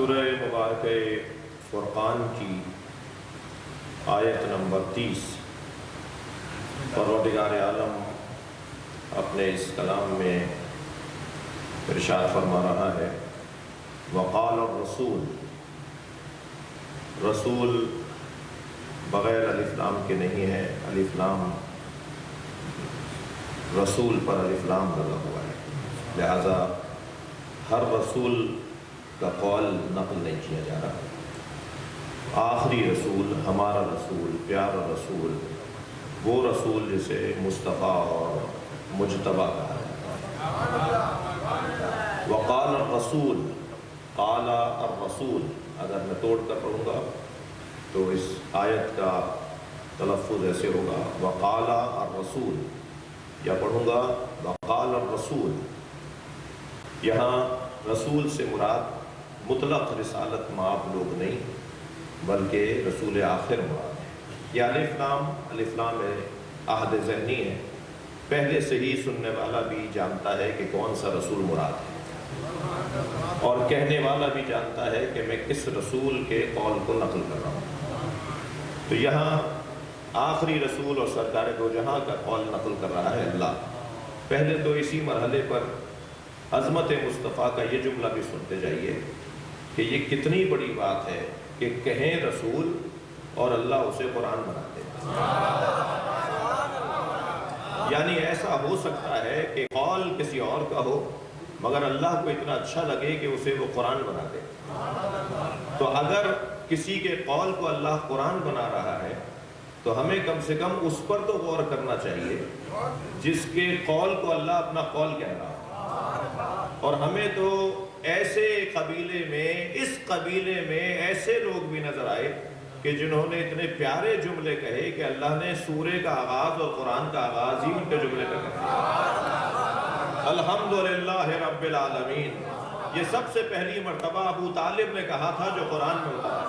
سورہ مبارک فرقان کی آیت نمبر 30 پروردگار عالم اپنے اس کلام میں ارشاد فرما رہا ہے وقال الرسول، رسول بغیر الف لام کے نہیں ہے، الف لام رسول پر الف لام لگا ہوا ہے، لہذا ہر رسول کا قول نقل نہیں کیا جا رہا۔ آخری رسول، ہمارا رسول، پیارا رسول، وہ رسول جسے مصطفیٰ اور مجتبیٰ کہا جاتا ہے۔ وقال الرسول، قال الرسول، اگر میں توڑ کر پڑھوں گا تو اس آیت کا تلفظ ایسے ہوگا وقال الرسول، یا پڑھوں گا وقال الرسول۔ یہاں رسول سے مراد مطلق رسالت مآب لوگ نہیں بلکہ رسول آخر مراد ہے۔ یہ الف لام عہد ذہنی ہے، پہلے سے ہی سننے والا بھی جانتا ہے کہ کون سا رسول مراد ہے، اور کہنے والا بھی جانتا ہے کہ میں کس رسول کے قول کو نقل کر رہا ہوں۔ تو یہاں آخری رسول اور سرکار دو جہاں کا قول نقل کر رہا ہے اللہ۔ پہلے تو اسی مرحلے پر عظمت مصطفیٰ کا یہ جملہ بھی سنتے جائیے کہ یہ کتنی بڑی بات ہے کہ کہیں رسول اور اللہ اسے قرآن بنا دے۔ یعنی ایسا ہو سکتا ہے کہ قول کسی اور کا ہو مگر اللہ کو اتنا اچھا لگے کہ اسے وہ قرآن بنا دے۔ تو اگر کسی کے قول کو اللہ قرآن بنا رہا ہے تو ہمیں کم سے کم اس پر تو غور کرنا چاہیے جس کے قول کو اللہ اپنا قول کہہ رہا ہے۔ اور ہمیں تو ایسے قبیلے میں، اس قبیلے میں ایسے لوگ بھی نظر آئے کہ جنہوں نے اتنے پیارے جملے کہے کہ اللہ نے سورے کا آغاز اور قرآن کا آغاز ہی ان کے جملے کا کہا۔ الحمدللہ رب العالمین، یہ سب سے پہلی مرتبہ ابو طالب نے کہا تھا جو قرآن میں اترا۔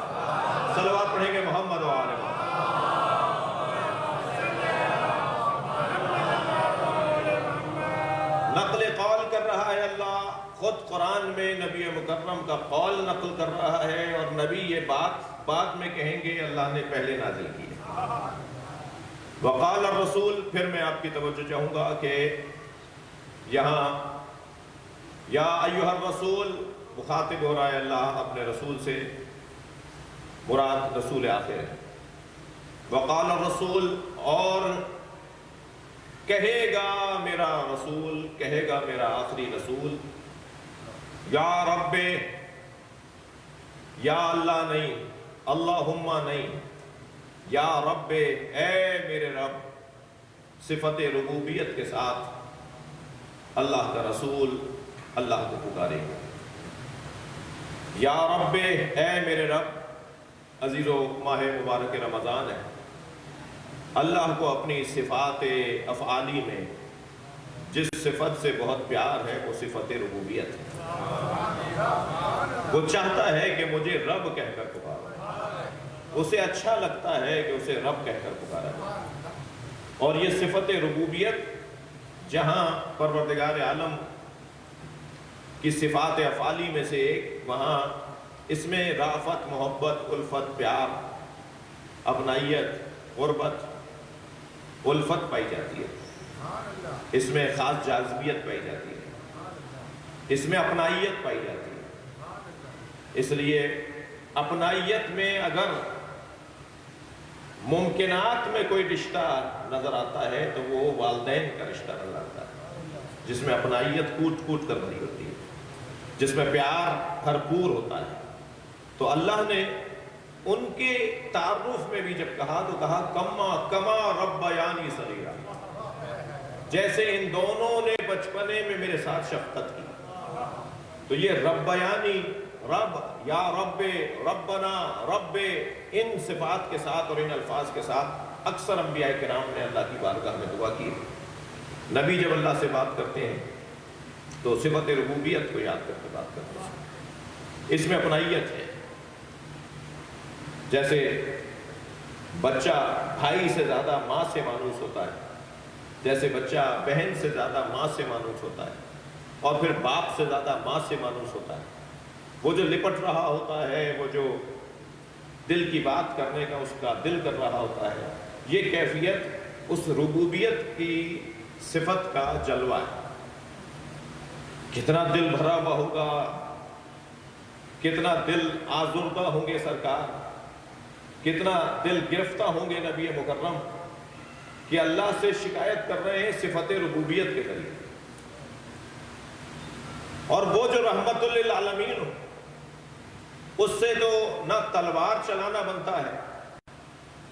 صلوات پڑھیں گے محمد و آل محمد۔ نقل قول کر رہا ہے اللہ، خود قرآن میں نبی مکرم کا قول نقل کر رہا ہے، اور نبی یہ بات بعد میں کہیں گے اللہ نے پہلے نازل کی ہے۔ وقال الرسول، پھر میں آپ کی توجہ چاہوں گا کہ یہاں یا ایھا الرسول مخاطب ہو رہا ہے اللہ اپنے رسول سے، مراد رسول آخر ہے۔ وقال الرسول، اور کہے گا میرا رسول، کہے گا میرا آخری رسول، یا رب، یا اللہ نہیں، اللہم نہیں، یا رب، اے میرے رب، صفت ربوبیت کے ساتھ اللہ کا رسول اللہ کو پکارے گا۔ یا رب، اے میرے رب، عزیزو ماہ مبارک رمضان ہے، اللہ کو اپنی صفات افعالی میں جس صفت سے بہت پیار ہے وہ صفت ربوبیت ہے۔ وہ چاہتا ہے کہ مجھے رب کہہ کر پکارا، اسے اچھا لگتا ہے کہ اسے رب کہہ کر پکارا جائے۔ اور یہ صفت ربوبیت جہاں پروردگار عالم کی صفات افعالی میں سے ایک، وہاں اس میں رافت، محبت، الفت، پیار، اپنائیت، غربت، الفت پائی جاتی ہے، اس میں خاص جاذبیت پائی جاتی ہے، اس میں اپنائیت پائی جاتی ہے۔ اس لیے اپنائیت میں اگر ممکنات میں کوئی رشتہ نظر آتا ہے تو وہ والدین کا رشتہ نظر آتا ہے، جس میں اپنائیت کوٹ کوٹ کر بھری ہوتی ہے، جس میں پیار بھرپور ہوتا ہے۔ تو اللہ نے ان کے تعارف میں بھی جب کہا تو کہا کما ربیانی صغیرا، جیسے ان دونوں نے بچپنے میں میرے ساتھ شفقت کی۔ تو یہ ربیانی، رب، یا رب، ربنا، رب، ان صفات کے ساتھ اور ان الفاظ کے ساتھ اکثر انبیاء کرام نے اللہ کی بارگاہ میں دعا کی۔ نبی جب اللہ سے بات کرتے ہیں تو صفت ربوبیت کو یاد کر کے بات کرتے ہیں، اس میں اپنائیت ہے۔ جیسے بچہ بھائی سے زیادہ ماں سے مانوس ہوتا ہے، جیسے بچہ بہن سے زیادہ ماں سے مانوس ہوتا ہے، اور پھر باپ سے زیادہ ماں سے مانوس ہوتا ہے، وہ جو لپٹ رہا ہوتا ہے، وہ جو دل کی بات کرنے کا اس کا دل کر رہا ہوتا ہے، یہ کیفیت اس ربوبیت کی صفت کا جلوہ ہے۔ کتنا دل بھرا ہوا ہوگا، کتنا دل آزردہ ہوں گے سرکار، کتنا دل گرفتہ ہوں گے نبی مکرم کہ اللہ سے شکایت کر رہے ہیں صفت ربوبیت کے ذریعے۔ اور وہ جو رحمت للعالمین ہو، اس سے تو نہ تلوار چلانا بنتا ہے،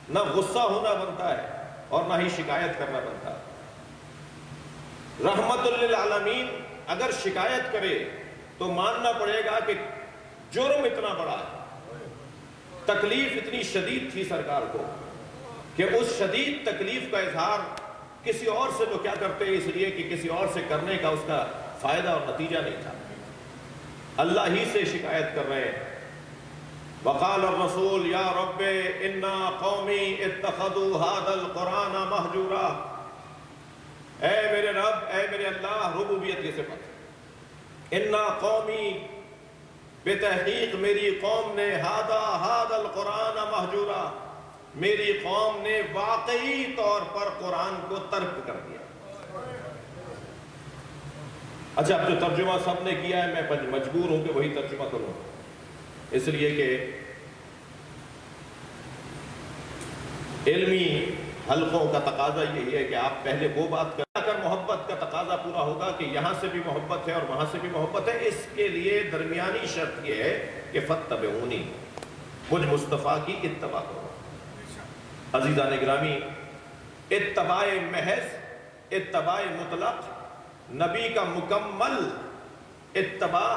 نہ غصہ ہونا بنتا ہے، اور نہ ہی شکایت کرنا بنتا ہے۔ رحمت للعالمین اگر شکایت کرے تو ماننا پڑے گا کہ جرم اتنا بڑا ہے، تکلیف اتنی شدید تھی سرکار کو کہ اس شدید تکلیف کا اظہار کسی اور سے تو کیا کرتے، اس لیے کہ کسی اور سے کرنے کا اس کا فائدہ اور نتیجہ نہیں تھا، اللہ ہی سے شکایت کر رہے ہیں۔ وقال الرسول یا رب انا قومی اتخذوا هذا القرآن مہجورا، اے میرے رب، اے میرے اللہ، ربوبیت کی صفت، انا قومی، بتحقیق میری قوم نے، هذا القرآن مہجورا، میری قوم نے واقعی طور پر قرآن کو ترک کر دیا۔ اچھا، اب جو ترجمہ سب نے کیا ہے میں مجبور ہوں کہ وہی ترجمہ کروں، اس لیے کہ علمی حلقوں کا تقاضا یہی ہے کہ آپ پہلے وہ بات کریں، اگر محبت کا تقاضا پورا ہوگا کہ یہاں سے بھی محبت ہے اور وہاں سے بھی محبت ہے، اس کے لیے درمیانی شرط یہ ہے کہ فاتبعونی، مجھ مصطفیٰ کی اتباع کرو۔ عزیزان گرامی، اتباع محض، اتباع مطلق، نبی کا مکمل اتباع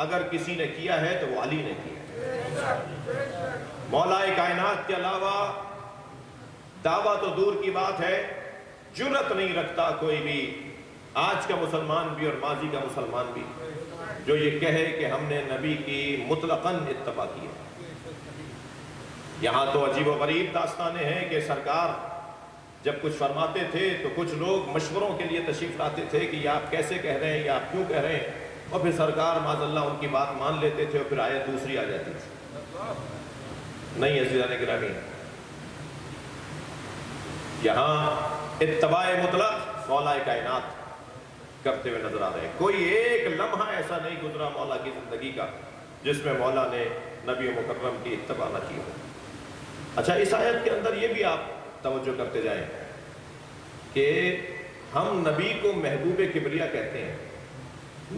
اگر کسی نے کیا ہے تو وہ علی نے کیا۔ مولا کائنات کے علاوہ دعویٰ تو دور کی بات ہے، جرأت نہیں رکھتا کوئی بھی، آج کا مسلمان بھی اور ماضی کا مسلمان بھی، جو یہ کہے کہ ہم نے نبی کی مطلقاً اتباع کی ہے۔ یہاں تو عجیب و غریب داستانیں ہیں کہ سرکار جب کچھ فرماتے تھے تو کچھ لوگ مشوروں کے لیے تشریف لاتے تھے کہ یہ آپ کیسے کہہ رہے ہیں، یہ آپ کیوں کہہ رہے ہیں، اور پھر سرکار معاذ اللہ ان کی بات مان لیتے تھے اور پھر آیت دوسری آ جاتی تھی۔ نہیں عزیزان گرامی، یہاں اتباع مطلق مولا کائنات کرتے ہوئے نظر آ رہے ہیں۔ کوئی ایک لمحہ ایسا نہیں گزرا مولا کی زندگی کا جس میں مولا نے نبی مکرم کی اتباع نہ کی ہو۔ اچھا، اس آیت کے اندر یہ بھی آپ توجہ کرتے جائیں کہ ہم نبی کو محبوب کبریا کہتے ہیں،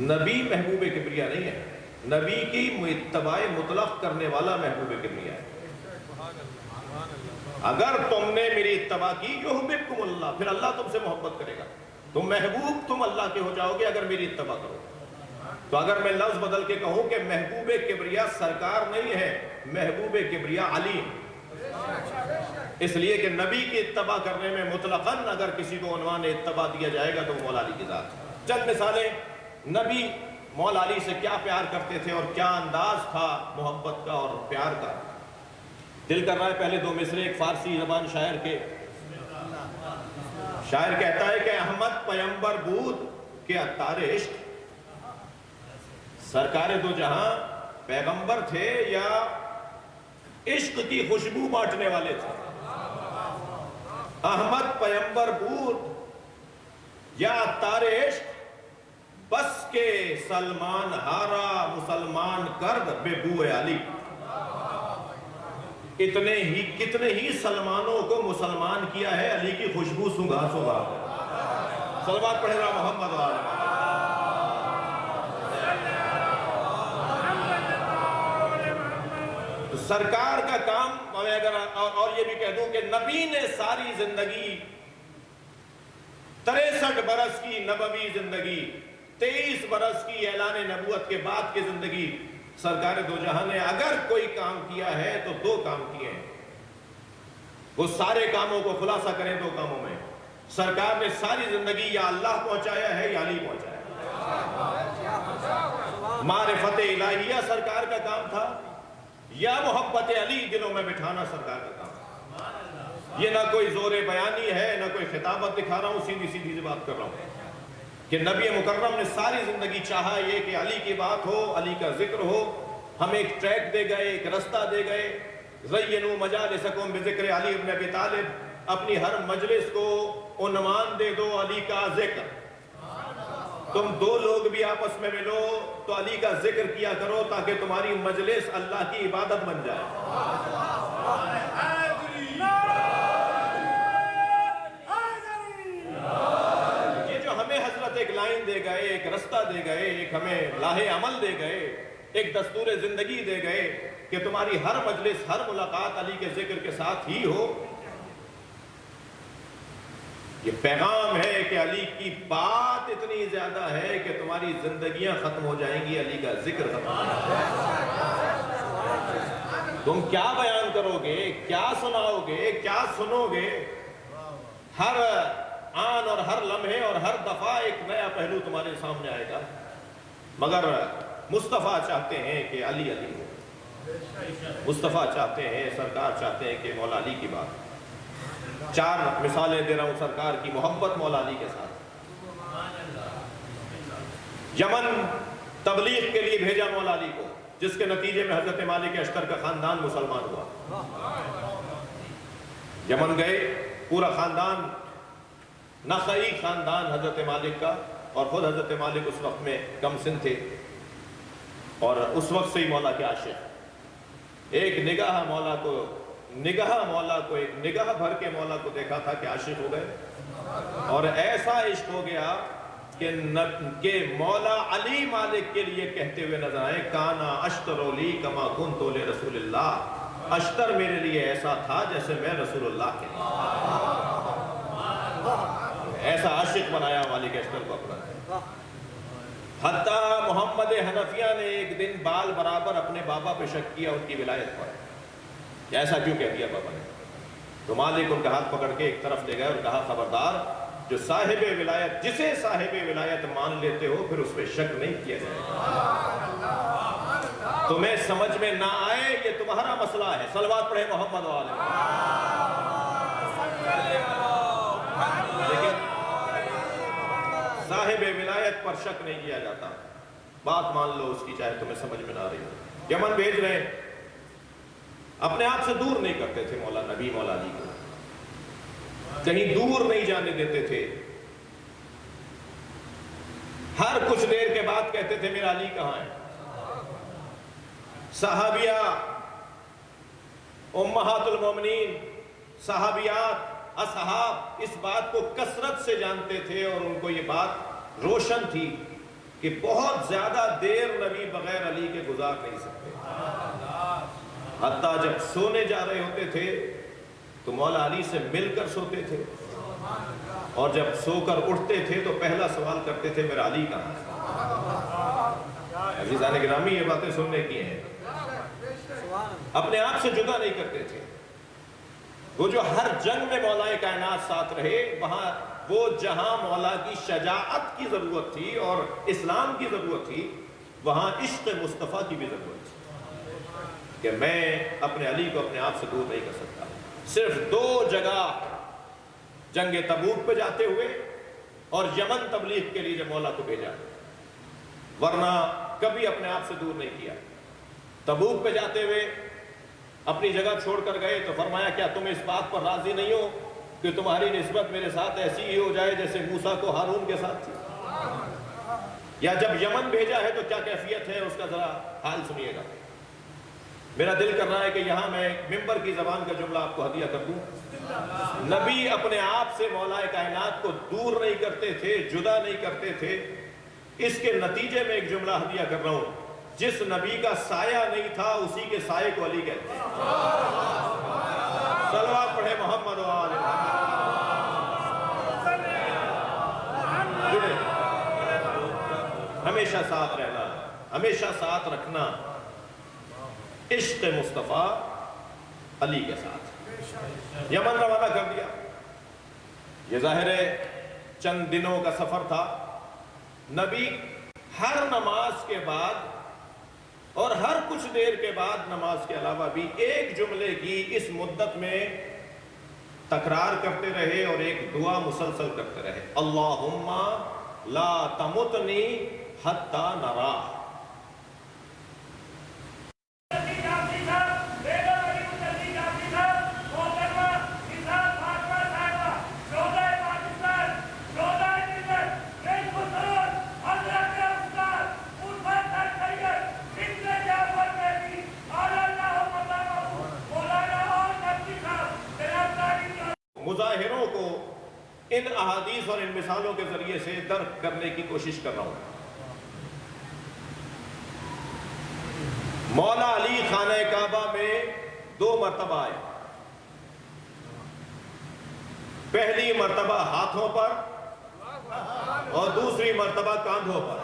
نبی محبوب کبریا نہیں ہے، نبی کی اتباع مطلق کرنے والا محبوب کبریا ہے۔ اگر تم نے میری اتباع کی یحببکم اللہ، پھر اللہ تم سے محبت کرے گا، تو محبوب تم اللہ کے ہو جاؤ گے اگر میری اتباع کرو۔ تو اگر میں لفظ بدل کے کہوں کہ محبوب کبریا سرکار نہیں ہے، محبوب کبریا علی ہے، اس لیے کہ نبی کی اتباع کرنے میں مطلقاً اگر کسی کو عنوان اتباع دیا جائے گا تو وہ مولا علی کی ذات۔ چند مثالیں، نبی مولا علی سے کیا پیار کرتے تھے اور کیا انداز تھا محبت کا اور پیار کا۔ دل کر رہا ہے پہلے دو مصرے ایک فارسی زبان شاعر کے، شاعر کہتا ہے کہ احمد پیمبر بود کہ عطار عشق، سرکار دو جہاں پیغمبر تھے یا عشق کی خوشبو بانٹنے والے تھے۔ احمد پیمبر بود یا عطار عشق، بس کے سلمان ہارا مسلمان کرد بے بو علی۔ کتنے ہی سلمانوں کو مسلمان کیا ہے علی کی خوشبو سنگھا سنگھا۔ صلوات پڑھے رہا محمد وآلہ۔ سرکار کا کام، میں اگر اور یہ بھی کہہ دوں کہ نبی نے ساری زندگی 63 برس کی نبوی زندگی، 23 برس کی اعلان نبوت کے بعد کی زندگی، سرکار دو جہاں نے اگر کوئی کام کیا ہے تو دو کام کیے ہیں۔ وہ سارے کاموں کو خلاصہ کریں دو کاموں میں، سرکار نے ساری زندگی یا اللہ پہنچایا ہے یا علی پہنچایا ہے۔ معرفت الہیہ سرکار کا کام تھا یا محبت علی دلوں میں بٹھانا سرکار کا کام تھا۔ یہ نہ کوئی زور بیانی ہے، نہ کوئی خطابت دکھا رہا ہوں، سیدھی سی بات کر رہا ہوں کہ نبی مکرم نے ساری زندگی چاہا یہ کہ علی کی بات ہو، علی کا ذکر ہو، ہم ایک ٹریک دے گئے، ایک رستہ دے گئے. زینوا مجالسکم بذکر علی ابن ابی طالب، اپنی ہر مجلس کو عنوان دے دو علی کا ذکر. تم دو لوگ بھی آپس میں ملو تو علی کا ذکر کیا کرو تاکہ تمہاری مجلس اللہ کی عبادت بن جائے. یہ جو ہمیں حضرت ایک لائن دے گئے، ایک رستہ دے گئے، ایک ہمیں راہ عمل دے گئے، ایک دستور زندگی دے گئے کہ تمہاری ہر مجلس، ہر ملاقات علی کے ذکر کے ساتھ ہی ہو. یہ پیغام ہے کہ علی کی بات اتنی زیادہ ہے کہ تمہاری زندگیاں ختم ہو جائیں گی، علی کا ذکر ختم ہو جائے گا. تم کیا بیان کرو گے، کیا سناؤ گے، کیا سنو گے؟ ہر آن اور ہر لمحے اور ہر دفعہ ایک نیا پہلو تمہارے سامنے آئے گا. مگر مصطفیٰ چاہتے ہیں کہ علی علی ہو. مصطفیٰ چاہتے ہیں، سرکار چاہتے ہیں کہ مولا علی کی بات. 4 مثالیں دے رہا ہوں سرکار کی محبت مولا علی کے ساتھ. یمن تبلیغ کے لیے بھیجا مولا علی کو، جس کے نتیجے میں حضرت مالک اشتر کا خاندان مسلمان ہوا. یمن گئے، پورا خاندان، نخعی خاندان حضرت مالک کا، اور خود حضرت مالک اس وقت میں کم سن تھے اور اس وقت سے ہی مولا کے عاشق. ایک نگاہ مولا کو ایک نگاہ بھر کے مولا کو دیکھا تھا کہ عاشق ہو گئے، اور ایسا عشق ہو گیا کہ مولا علی مالک کے لیے کہتے ہوئے نظر آئے، کانا اشتر لی کما کنت لرسول اللہ. اشتر میرے لیے ایسا تھا جیسے میں رسول اللہ کے لیے. ایسا عاشق بنایا مالک اشتر کو اپنا. حتیٰ محمد حنفیہ نے ایک دن بال برابر اپنے بابا پہ شک کیا ان کی ولایت پر. ایسا کیوں کہہ دیا بابا نے؟ تو مالک ان کا ہاتھ پکڑ کے ایک طرف لے گئے اور کہا، خبردار، جو صاحب ولایت، جسے صاحب ولایت مان لیتے ہو پھر اس پہ شک نہیں کیا جائے گا. تمہیں سمجھ میں نہ آئے یہ تمہارا مسئلہ ہے. صلوات پڑھے محمد والے. لیکن صاحب ولایت پر شک نہیں کیا جاتا. بات مان لو اس کی، چاہے تمہیں سمجھ میں نہ آ رہی ہو. یمن بھیج رہے ہیں، اپنے آپ سے دور نہیں کرتے تھے مولا نبی مولا علی کو، کہیں دور نہیں جانے دیتے تھے. ہر کچھ دیر کے بعد کہتے تھے میرا علی کہاں ہے. صحابیہ، امہات المومنین، صحابیات، اصحاب اس بات کو کثرت سے جانتے تھے، اور ان کو یہ بات روشن تھی کہ بہت زیادہ دیر نبی بغیر علی کے گزار نہیں سکتے. حتیٰ جب سونے جا رہے ہوتے تھے تو مولا علی سے مل کر سوتے تھے، اور جب سو کر اٹھتے تھے تو پہلا سوال کرتے تھے میرا علی کہاں ہے. عزیزان گرامی، یہ باتیں سننے کی ہیں. اپنے آپ سے جدا نہیں کرتے تھے. وہ جو ہر جنگ میں مولا کائنات ساتھ رہے، وہاں وہ جہاں مولا کی شجاعت کی ضرورت تھی اور اسلام کی ضرورت تھی، وہاں عشق مصطفیٰ کی بھی ضرورت تھی کہ میں اپنے علی کو اپنے آپ سے دور نہیں کر سکتا. صرف 2 جگہ، جنگ تبوک پہ جاتے ہوئے اور یمن تبلیغ کے لیے جب مولا کو بھیجا، ورنہ کبھی اپنے آپ سے دور نہیں کیا. تبوک پہ جاتے ہوئے اپنی جگہ چھوڑ کر گئے تو فرمایا، کیا تم اس بات پر راضی نہیں ہو کہ تمہاری نسبت میرے ساتھ ایسی ہی ہو جائے جیسے موسیٰ کو ہارون کے ساتھ تھی؟ یا جب یمن بھیجا ہے تو کیا کیفیت ہے اس کا ذرا حال سنیے گا. میرا دل کر رہا ہے کہ یہاں میں ممبر کی زبان کا جملہ آپ کو ہدیہ کر دوں. نبی اپنے آپ سے مولا کائنات کو دور نہیں کرتے تھے، جدا نہیں کرتے تھے. اس کے نتیجے میں ایک جملہ ہدیہ کر رہا ہوں، جس نبی کا سایہ نہیں تھا اسی کے سائے کو علی کہتے ہیں. صلوات پڑھے محمد و آل محمد. ہمیشہ ساتھ رہنا، ہمیشہ ساتھ رکھنا عشق مصطفیٰ علی کے ساتھ. یمن روانہ کر دیا. یہ ظاہر ہے چند دنوں کا سفر تھا. نبی ہر نماز کے بعد اور ہر کچھ دیر کے بعد نماز کے علاوہ بھی ایک جملے کی اس مدت میں تکرار کرتے رہے اور ایک دعا مسلسل کرتے رہے، اللہم لا تمتنی حتی نرا. مظاہروں کو ان احادیث اور ان مثالوں کے ذریعے سے درک کرنے کی کوشش کر رہا ہوں۔ مولا علی خانہ کعبہ میں 2 مرتبہ آئے، پہلی مرتبہ ہاتھوں پر اور دوسری مرتبہ کاندھوں پر۔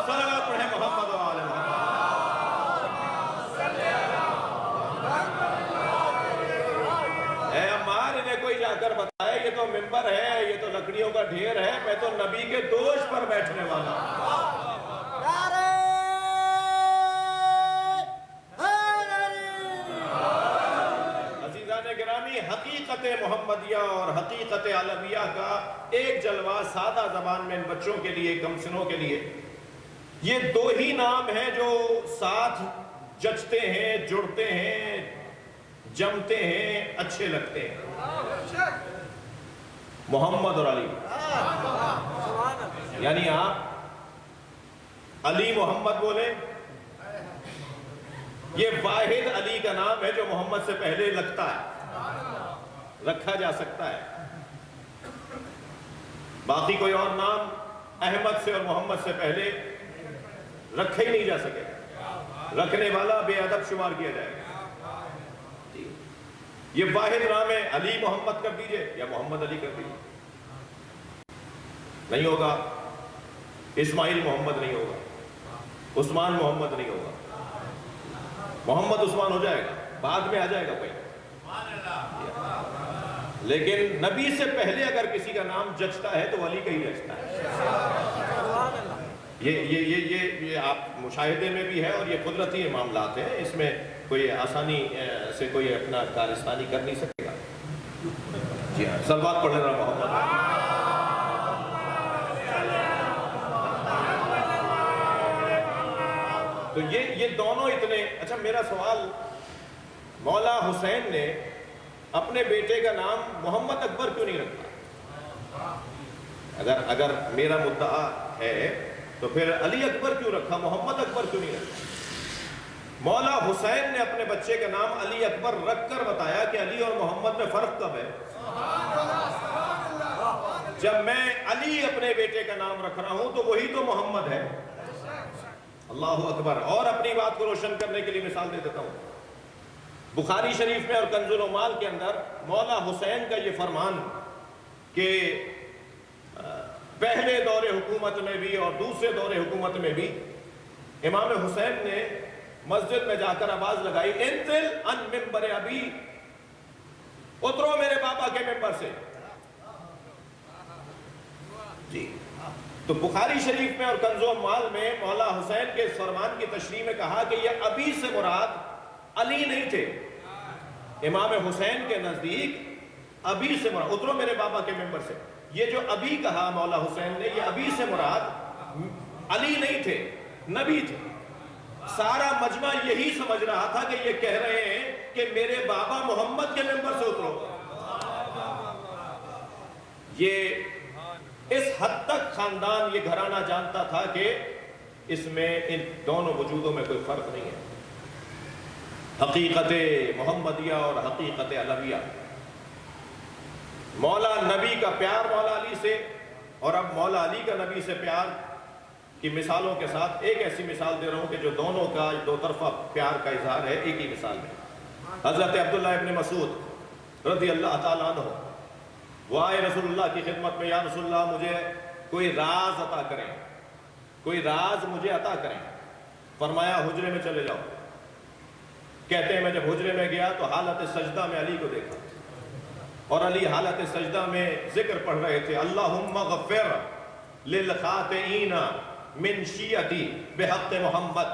صلوات پڑھیں محمد و آل محمد۔ اے عمار، انہیں کوئی جا کر بتائے یہ تو منبر ہے، یہ تو لکڑیوں کا ڈھیر ہے، میں تو نبی کے دوش پر بیٹھنے والا ہوں۔ حقیقت محمدیہ اور حقیقت علویہ کا ایک جلوہ سادہ زبان میں ان بچوں کے لیے، کمسنوں کے لیے، یہ 2 ہی نام ہیں جو ساتھ جچتے ہیں، جڑتے ہیں، جمتے ہیں، اچھے لگتے ہیں، محمد اور علی۔ یعنی آپ علی محمد بولیں، یہ واحد علی کا نام ہے جو محمد سے پہلے لگتا ہے، رکھا جا سکتا ہے۔ باقی کوئی اور نام احمد سے اور محمد سے پہلے رکھا ہی نہیں جا سکے، رکھنے والا بے ادب شمار کیا جائے گا۔ یہ واحد نام ہے، علی محمد کر دیجئے یا محمد علی کر دیجئے، نہیں ہوگا۔ اسماعیل محمد نہیں ہوگا، عثمان محمد نہیں ہوگا، محمد عثمان ہو جائے گا، بعد میں آ جائے گا کوئی، لیکن نبی سے پہلے اگر کسی کا نام جچتا ہے تو علی کا ہی جچتا ہے۔ یہ آپ مشاہدے میں بھی ہے اور یہ قدرتی معاملات ہیں، اس میں کوئی آسانی سے کوئی اپنا کارستانی کر نہیں سکے گا۔ جی ہاں، صلوات پڑھ لینا محمد۔ تو یہ دونوں اتنے اچھا۔ میرا سوال، مولا حسین نے اپنے بیٹے کا نام محمد اکبر کیوں نہیں رکھا؟ اگر میرا مدعا ہے تو پھر علی اکبر کیوں رکھا، محمد اکبر کیوں نہیں رکھا؟ مولا حسین نے اپنے بچے کا نام علی اکبر رکھ کر بتایا کہ علی اور محمد میں فرق کب ہے؟ جب میں علی اپنے بیٹے کا نام رکھ رہا ہوں تو وہی تو محمد ہے۔ اللہ اکبر۔ اور اپنی بات کو روشن کرنے کے لیے مثال دے دیتا ہوں، بخاری شریف میں اور کنز العمال کے اندر مولا حسین کا یہ فرمان کہ پہلے دور حکومت میں بھی اور دوسرے دور حکومت میں بھی امام حسین نے مسجد میں جا کر آواز لگائی، انزل ان منبر ابی، اترو میرے بابا کے منبر سے۔ جی، تو بخاری شریف میں اور کنز العمال میں مولا حسین کے اس فرمان کی تشریح میں کہا کہ یہ ابی سے مراد علی نہیں تھے، امام حسین کے نزدیک ابی سے مراد، اترو میرے بابا کے منبر سے، یہ جو ابی کہا مولا حسین نے، یہ ابی سے مراد علی نہیں تھے، نبی تھے۔ سارا مجمع یہی سمجھ رہا تھا کہ یہ کہہ رہے ہیں کہ میرے بابا محمد کے منبر سے اترو۔ یہ اس حد تک خاندان، یہ گھرانہ جانتا تھا کہ اس میں ان دونوں وجودوں میں کوئی فرق نہیں ہے، حقیقت محمدیہ اور حقیقت علویہ۔ مولا نبی کا پیار مولا علی سے، اور اب مولا علی کا نبی سے پیار کی مثالوں کے ساتھ ایک ایسی مثال دے رہا ہوں کہ جو دونوں کا دو طرفہ پیار کا اظہار ہے ایک ہی مثال میں۔ حضرت عبداللہ ابن مسعود رضی اللہ تعالیٰ عنہ، وہ آئے رسول اللہ کی خدمت میں، یا رسول اللہ مجھے کوئی راز عطا کریں، کوئی راز مجھے عطا کریں۔ فرمایا حجرے میں چلے جاؤ۔ کہتے ہیں میں جب حجرے میں گیا تو حالت سجدہ میں علی کو دیکھا، اور علی حالت سجدہ میں ذکر پڑھ رہے تھے، اللہم اغفر للخاطئین من شیعتی بحق محمد،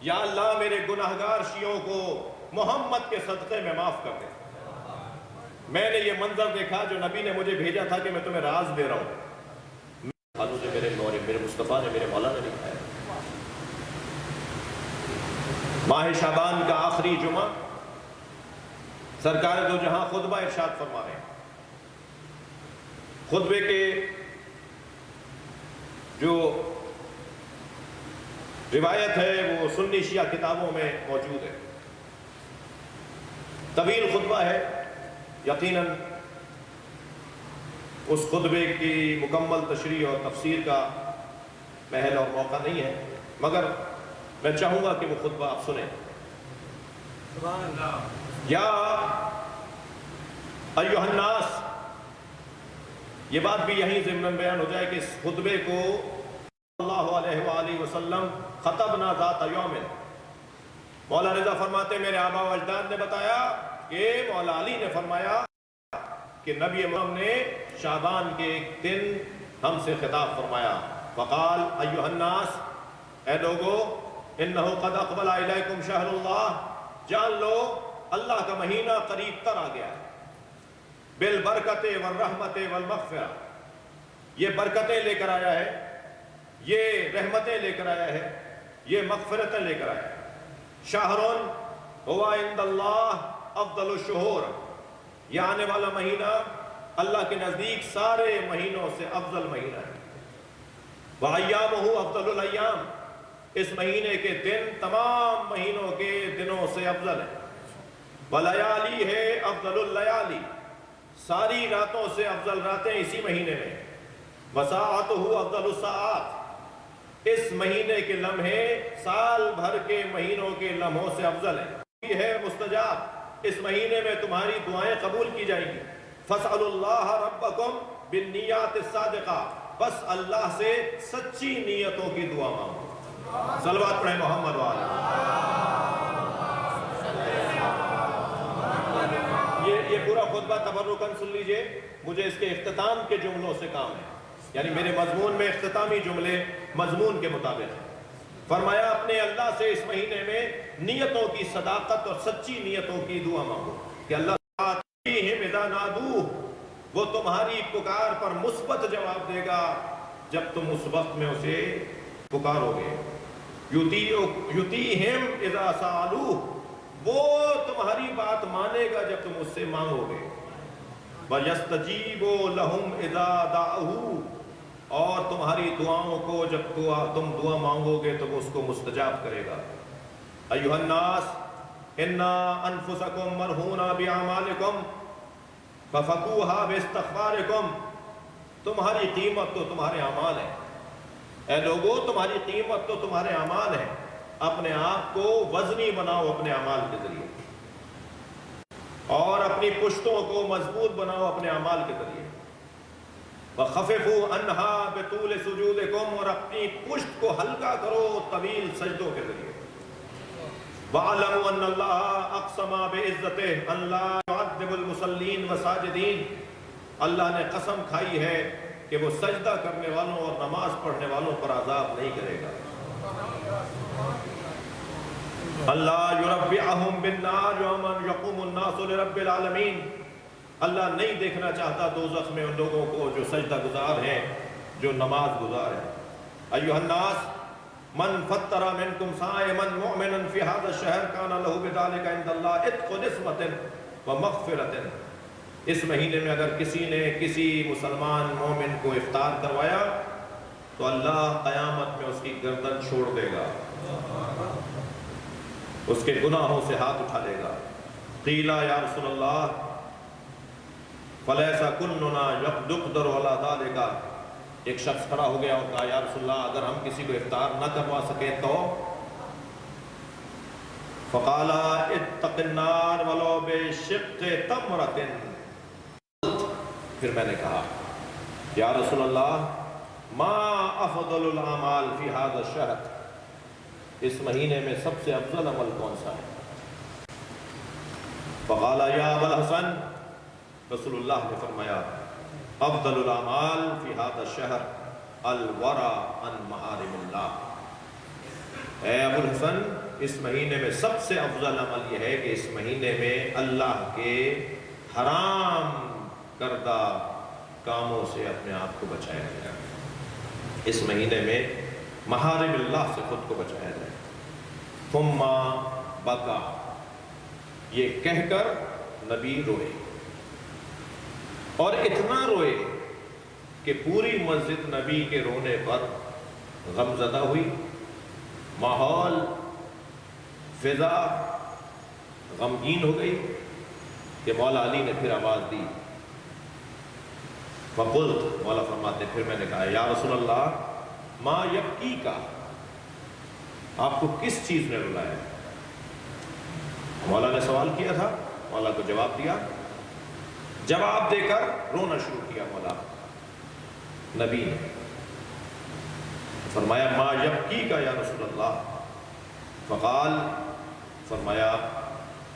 یا اللہ میرے گناہگار شیعوں کو محمد کے صدقے میں معاف کر دے۔ میں نے یہ منظر دیکھا جو نبی نے مجھے بھیجا تھا کہ میں تمہیں راز دے رہا ہوں، جو میرے مصطفیٰ نے، میرے مولا نے لکھا ہے۔ ماہ شعبان کا آخری جمعہ، سرکار دو جہاں خطبہ ارشاد فرما رہے ہیں۔ خطبے کے جو روایت ہے، وہ سنی شیعہ کتابوں میں موجود ہے، طویل خطبہ ہے، یقیناً اس خطبے کی مکمل تشریح اور تفسیر کا محل اور موقع نہیں ہے، مگر میں چاہوں گا کہ وہ خطبہ آپ سنیں۔ یا ایھا الناس، یہ بات بھی یہیں ضمن بیان ہو جائے کہ اس خطبے کو اللہ علیہ وآلہ وسلم خطبنا ذات یوم، مولا رضا فرماتے میرے آبا و اجداد نے بتایا کہ مولا علی نے فرمایا کہ نبی امام نے شعبان کے ایک دن ہم سے خطاب فرمایا، فقال ایھا الناس، اے لوگو، انہ قد اقبل الیکم شہر اللہ، جان لو اللہ کا مہینہ قریب تر آ گیا ہے، بالبرکت والرحمت والمغفرہ، یہ برکتیں لے کر آیا ہے، یہ رحمتیں لے کر آیا ہے، یہ مغفرتیں لے کر آیا ہے۔ شہر ہوا عند اللہ افضل الشہور، یہ آنے والا مہینہ اللہ کے نزدیک سارے مہینوں سے افضل مہینہ ہے۔ وَأَيَّامُهُ أَفْضَلُ الْأَيَّامِ، اس مہینے کے دن تمام مہینوں کے دنوں سے افضل ہے۔ وَلَيَالِهِ أَفْضَلُ اللَّيَالِي، ساری راتوں سے افضل راتیں اسی مہینے میں۔ وَسَاعَتُهُ أَفْضَلُ السَّاعَاتِ، اس مہینے کے لمحے سال بھر کے مہینوں کے لمحوں سے افضل ہے۔ یہ ہے مستجاب، اس مہینے میں تمہاری دعائیں قبول کی جائیں گی۔ فَاسْأَلُوا اللَّهَ رَبَّكُمْ بِالنِّيَّاتِ الصَّادِقَةِ، بس اللہ سے سچی نیتوں کی دعا مانگو۔ صلوات پڑھیں محمد وآلہ۔ یہ پورا خطبہ تبرکاً سن لیجئے، مجھے اس کے اختتام کے جملوں سے کام ہے، یعنی میرے مضمون میں اختتامی جملے مضمون کے مطابق ہیں۔ فرمایا اپنے اللہ سے اس مہینے میں نیتوں کی صداقت اور سچی نیتوں کی دعا مانگو کہ اللہ اذا نادوہ، وہ تمہاری پکار پر مثبت جواب دے گا جب تم اس وقت میں اسے پکارو گے۔ یطیعہم اذا سألوہ، وہ تمہاری بات مانے گا جب تم اس سے مانگو گے۔ وَيَسْتَجِيبُ لَهُمْ اِذَا دَعُوهُ، اور تمہاری دعاؤں کو جب تم دعا مانگو گے تو وہ اس کو مستجاب کرے گا۔ ایھا الناس اِنَّا أَنفُسَكُمْ مَرْہُونَ بِأَعْمَالِكُمْ فَفَقُوهَا بِاسْتِغْفَارِكُمْ، تمہاری قیمت تو تمہارے اعمال ہیں، اے لوگو تمہاری قیمت تو تمہارے اعمال ہیں، اپنے آپ کو وزنی بناؤ اپنے اعمال کے ذریعے، اور اپنی پشتوں کو مضبوط بناؤ اپنے اعمال کے ذریعے۔ وَخَفِفُوا عَنْهَا بِطُولِ سُجُودِكُمْ، اور اپنی پشت کو ہلکا کرو طویل سجدوں کے ذریعے۔ وَاعْلَمُوا أَنَّ اللَّهَ أَقْسَمَ بِعِزَّتِهِ أَنْ لَا يُعَذِّبُ الْمُصَلِّينَ وَالسَّاجِدِينَ، اللہ نے قسم کھائی ہے کہ وہ سجدہ کرنے والوں اور نماز پڑھنے والوں پر عذاب نہیں کرے گا۔ اللہ يُرَبِّعَهُمْ بِالنَّارِ يَوْمًا يَقُومُ النَّاسُ لِرَبِّ الْعَالَمِينَ، اللہ نہیں دیکھنا چاہتا دوزخ میں ان لوگوں کو جو سجدہ گزار ہیں، جو نماز گزار ہیں۔ ایھا الناس من فطر منکم صائما مؤمنا فی ھذا الشہر کان لہ بذلک عند اللہ عتق نسمۃ ومغفرۃ، اس مہینے میں اگر کسی نے کسی مسلمان مومن کو افطار کروایا تو اللہ قیامت میں اس کی گردن چھوڑ دے گا، اس کے گناہوں سے ہاتھ اٹھا لے گا۔ قیل یا رسول اللہ فلیس کلنا یقدر علی ذلک، ایک شخص کھڑا ہو گیا اور کہا یا رسول اللہ اگر ہم کسی کو افطار نہ کروا سکے تو؟ فقال اتق النار ولو بشق تمرۃ، پھر میں نے کہا یا رسول اللہ ما افضل الاعمال فی ھذا الشہر، اس مہینے میں سب سے افضل عمل کون سا ہے؟ فقال یا ابا الحسن، رسول اللہ نے فرمایا افضل الاعمال فی ھذا الشہر الورع عن محارم اللہ، اے ابو الحسن اس مہینے میں سب سے افضل عمل یہ ہے کہ اس مہینے میں اللہ کے حرام کردہ کاموں سے اپنے آپ کو بچایا جائے، اس مہینے میں محارم اللہ سے خود کو بچایا جائے۔ ثم بکا، یہ کہہ کر نبی روئے، اور اتنا روئے کہ پوری مسجد نبی کے رونے پر غمزدہ ہوئی، ماحول فضا غمگین ہو گئی کہ مولا علی نے پھر آواز دی. فقلت، مولا فرماتے پھر میں نے کہا یا رسول اللہ ما یبکی کا، آپ کو کس چیز نے رلایا؟ مولا نے سوال کیا تھا، مولا کو جواب دیا، جواب دے کر رونا شروع کیا مولا. نبی نے فرمایا ما یبکی کا یا رسول اللہ؟ فقال، فرمایا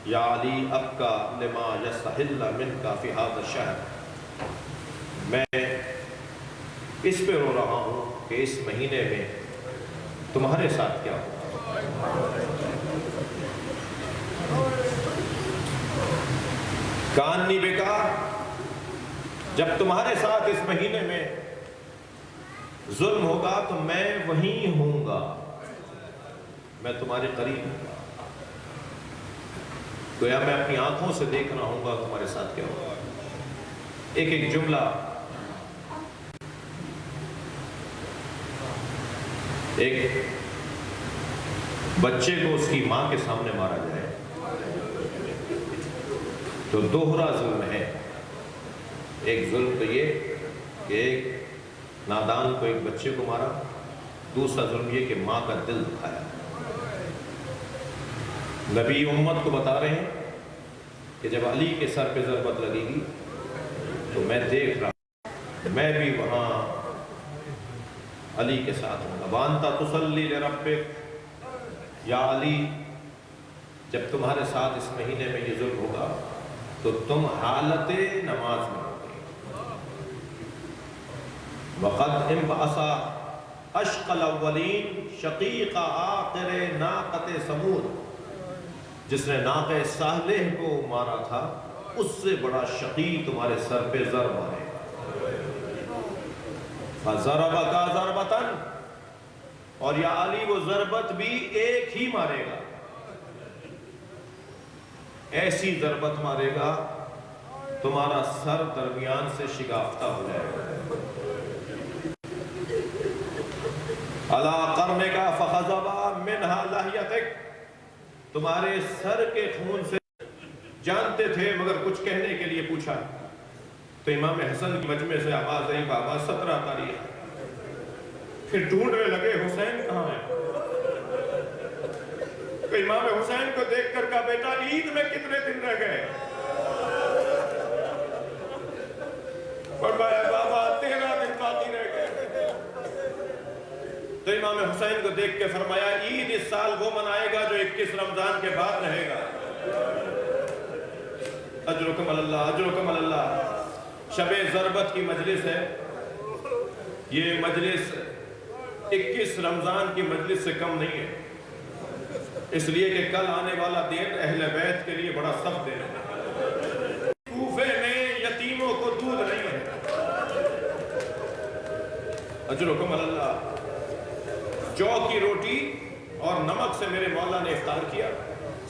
یا علی ابکا لما یستحل منک فی ھذا الشہر، میں اس پہ رو رہا ہوں کہ اس مہینے میں تمہارے ساتھ کیا ہو. کانی بکا، جب تمہارے ساتھ اس مہینے میں ظلم ہوگا تو میں وہیں ہوں گا، میں تمہارے قریب ہوں گا. گویا میں اپنی آنکھوں سے دیکھ رہا ہوں گا تمہارے ساتھ کیا ہوگا. ایک ایک جملہ، ایک بچے کو اس کی ماں کے سامنے مارا جائے تو دوہرا ظلم ہے. ایک ظلم تو یہ کہ ایک نادان کو ایک بچے کو مارا، دوسرا ظلم یہ کہ ماں کا دل دکھایا. نبی امت کو بتا رہے ہیں کہ جب علی کے سر پہ ضربت لگے گی تو میں دیکھ رہا ہوں، میں بھی وہاں علی کے ساتھ ہوں گا. وانتا تصلی لربک، یا علی جب تمہارے ساتھ اس مہینے میں یہ ظلم ہوگا تو تم حالت نماز میں ہوگے. وقد انبعث اشقى الاولین شقیق آخر ناقۃ ثمود، جس نے ناقہ صالح کو مارا تھا اس سے بڑا شقی تمہارے سر پہ ضرب مارے. فَضَرَبَكَ ضَرْبَةً، اور یا علی وہ ضربت بھی ایک ہی مارے گا، ایسی ضربت مارے گا تمہارا سر درمیان سے شگافتہ ہو جائے گا. عَلَىٰ قَرْنِكَ فَخَضَبَ مِنْهَا لَحْيَتِكَ، تمہارے سر کے خون سے جانتے تھے مگر کچھ کہنے کے لیے پوچھا تو امام حسن کی مجمع سے آواز آئی، بابا 17 تاریخ. پھر ڈھونڈنے لگے حسین کہاں ہے. تو امام حسین کو دیکھ کر کہا بیٹا عید میں کتنے دن رہ گئے؟ فرمایا بابا 13 دن باقی رہ گئے. تو امام حسین کو دیکھ کے فرمایا عید اس سال وہ منائے گا جو 21 رمضان کے بعد رہے گا. اجرکم اللہ، اجرکم اللہ. شب ضربت کی مجلس ہے، یہ مجلس 21 رمضان کی مجلس سے کم نہیں ہے، اس لیے کہ کل آنے والا دن اہل بیت کے لیے بڑا سخت دن ہے. کوفے میں یتیموں کو دودھ نہیں ہے. اجرکم اللہ. جو کی روٹی اور نمک سے میرے مولا نے افطار کیا.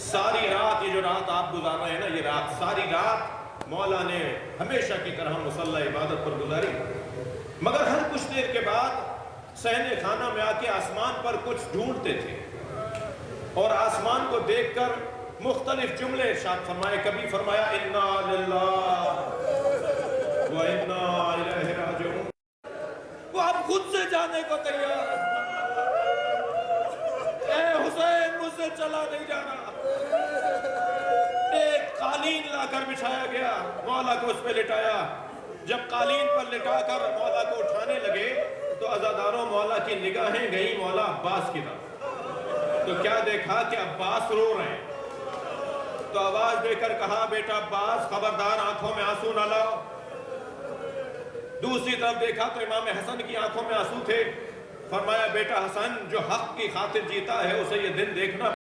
ساری رات، یہ جو رات آپ گزار رہے ہیں نا، یہ رات ساری رات مولا نے ہمیشہ کی طرح مصلی عبادت پر گزاری. مگر ہر کچھ دیر کے بعد صحن خانہ میں آ کے آسمان پر کچھ ڈھونڈتے تھے اور آسمان کو دیکھ کر مختلف جملے ارشاد فرمائے. کبھی فرمایا انا للہ و انا الیہ راجعون، وہ اب خود سے جانے کو تیار، اے حسین مجھ سے چلا نہیں جانا. ایک قالین لا کر بچھایا گیا، مولا کو اس پہ لٹایا. جب قالین پر لٹا کر مولا کو اٹھانے لگے تو عزاداروں مولا کی نگاہیں گئیں مولا عباس کی طرف. تو کیا دیکھا کہ عباس رو رہے ہیں. تو آواز دے کر کہا بیٹا عباس خبردار آنکھوں میں آنسو نہ لاؤ. دوسری طرف دیکھا تو امام حسن کی آنکھوں میں آنسو تھے. فرمایا بیٹا حسن جو حق کی خاطر جیتا ہے اسے یہ دن دیکھنا